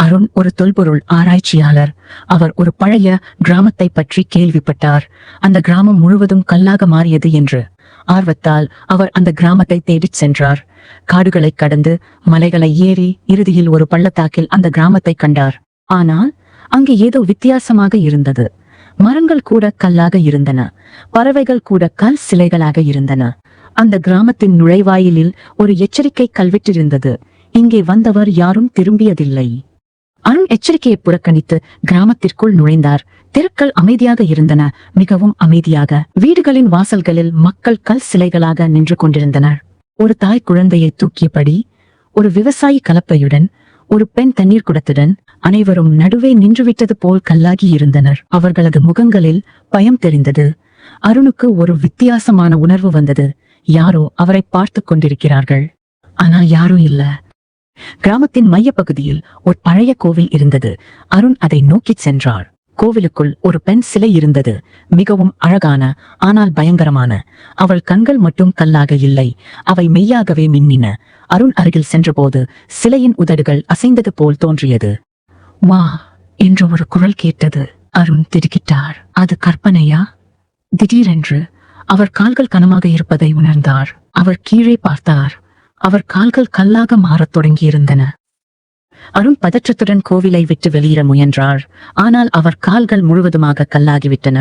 அருண் ஒரு தொல்பொருள் ஆராய்ச்சியாளர். அவர் ஒரு பழைய கிராமத்தை பற்றி கேள்விப்பட்டார். அந்த கிராமம் முழுவதும் கல்லாக மாறியது என்று. ஆர்வத்தால் அவர் அந்த கிராமத்தை தேடிச் சென்றார். காடுகளை கடந்து மலைகளை ஏறி இறுதியில் ஒரு பள்ளத்தாக்கில் அந்த கிராமத்தை கண்டார். ஆனால் அங்கே ஏதோ வித்தியாசமாக இருந்தது. மரங்கள் கூட கல்லாக இருந்தன. பறவைகள் கூட கல் சிலைகளாக இருந்தன. அந்த கிராமத்தின் நுழைவாயிலில் ஒரு எச்சரிக்கை கல்வெட்டிருந்தது. இங்கே வந்தவர் யாரும் திரும்பியதில்லை. அருண் எச்சரிக்கையை புறக்கணித்து கிராமத்திற்குள் நுழைந்தார். தெருக்கள் அமைதியாக இருந்தன, மிகவும் அமைதியாக. வீடுகளின் வாசல்களில் மக்கள் கல் சிலைகளாக நின்று கொண்டிருந்தனர். ஒரு தாய் குழந்தையை தூக்கியபடி, ஒரு விவசாயி கலப்பையுடன், ஒரு பெண் தண்ணீர் குடத்துடன், அனைவரும் நடுவே நின்றுவிட்டது போல் கல்லாகி இருந்தனர். அவர்களது முகங்களில் பயம் தெரிந்தது. அருணுக்கு ஒரு வித்தியாசமான உணர்வு வந்தது. யாரோ அவரை பார்த்து கொண்டிருக்கிறார்கள். ஆனால் யாரும் இல்ல. கிராமத்தின் மைய பகுதியில் ஒரு பழைய கோவில் இருந்தது. அருண் அதை நோக்கிச் சென்றார். கோவிலுக்குள் ஒரு பெண் சிலை இருந்தது. மிகவும் அழகான, ஆனால் பயங்கரமான. அவள் கண்கள் மட்டும் கல்லாக இல்லை, அவை மெய்யாகவே மின்னின. அருண் அருகில் சென்றபோது சிலையின் உதடுகள் அசைந்தது போல் தோன்றியது. வா என்று ஒரு குரல் கேட்டது. அருண் திடுக்கிட்டார். அது கற்பனையா? திடீரென்று அவர் கால்கள் கனமாக இருப்பதை உணர்ந்தார். அவர் கீழே பார்த்தார். அவர் கால்கள் கல்லாக மாறத் தொடங்கியிருந்தன. அருண் பதற்றத்துடன் கோவிலை விட்டு வெளியேற முயன்றார். ஆனால் அவர் கால்கள் முழுவதுமாக கல்லாகிவிட்டன.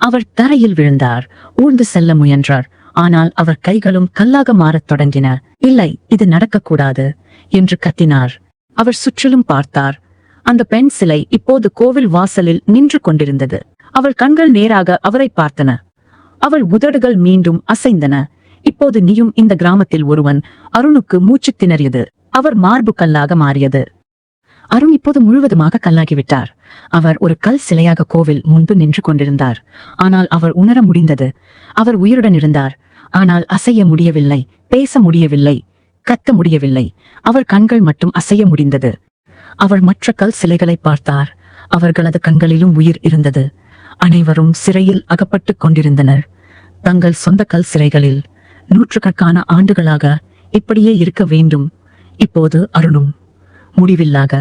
அவர் தரையில் விழுந்தார். ஊர்ந்து செல்ல முயன்றார். ஆனால் அவர் கைகளும் கல்லாக மாறத் தொடங்கின. இல்லை, இது நடக்கக்கூடாது என்று கத்தினார். அவர் சுற்றிலும் பார்த்தார். அந்த பெண் சிலை இப்போது கோவில் வாசலில் நின்று கொண்டிருந்தது. அவள் கண்கள் நேராக அவரை பார்த்தன. அவள் உதடுகள் மீண்டும் அசைந்தன. இப்போது நீயும் இந்த கிராமத்தில் ஒருவன். அருணுக்கு மூச்சு திணறியது. அவர் மார்பு கல்லாக மாறியது. அருண் இப்போது முழுவதுமாக கல்லாகிவிட்டார். அவர் ஒரு கல் சிலையாக கோவில் முன்பு நின்று கொண்டிருந்தார். ஆனால் அவர் உணர முடிந்தது. அவர் உயிருடன் இருந்தார். ஆனால் அசைய முடியவில்லை, பேச முடியவில்லை, கத்த முடியவில்லை. அவர் கண்கள் மட்டும் அசைய முடிந்தது. அவர் மற்ற கல் சிலைகளை பார்த்தார். அவர்களது கண்களிலும் உயிர் இருந்தது. அனைவரும் சிறையில் அகப்பட்டு கொண்டிருந்தனர். தங்கள் சொந்த கல் சிறைகளில். நூற்றுக்கணக்கான ஆண்டுகளாக இப்படியே இருக்க வேண்டும். இப்போது அருணும் முடிவில்லாக.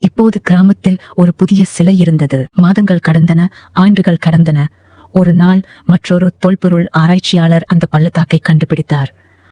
இப்போது கிராமத்தில் ஒரு புதிய சிலை இருந்தது. மாதங்கள் கடந்தன, ஆண்டுகள் கடந்தன. ஒரு நாள் மற்றொரு தொல்பொருள் ஆராய்ச்சியாளர் அந்த பள்ளத்தாக்கை கண்டுபிடித்தார்.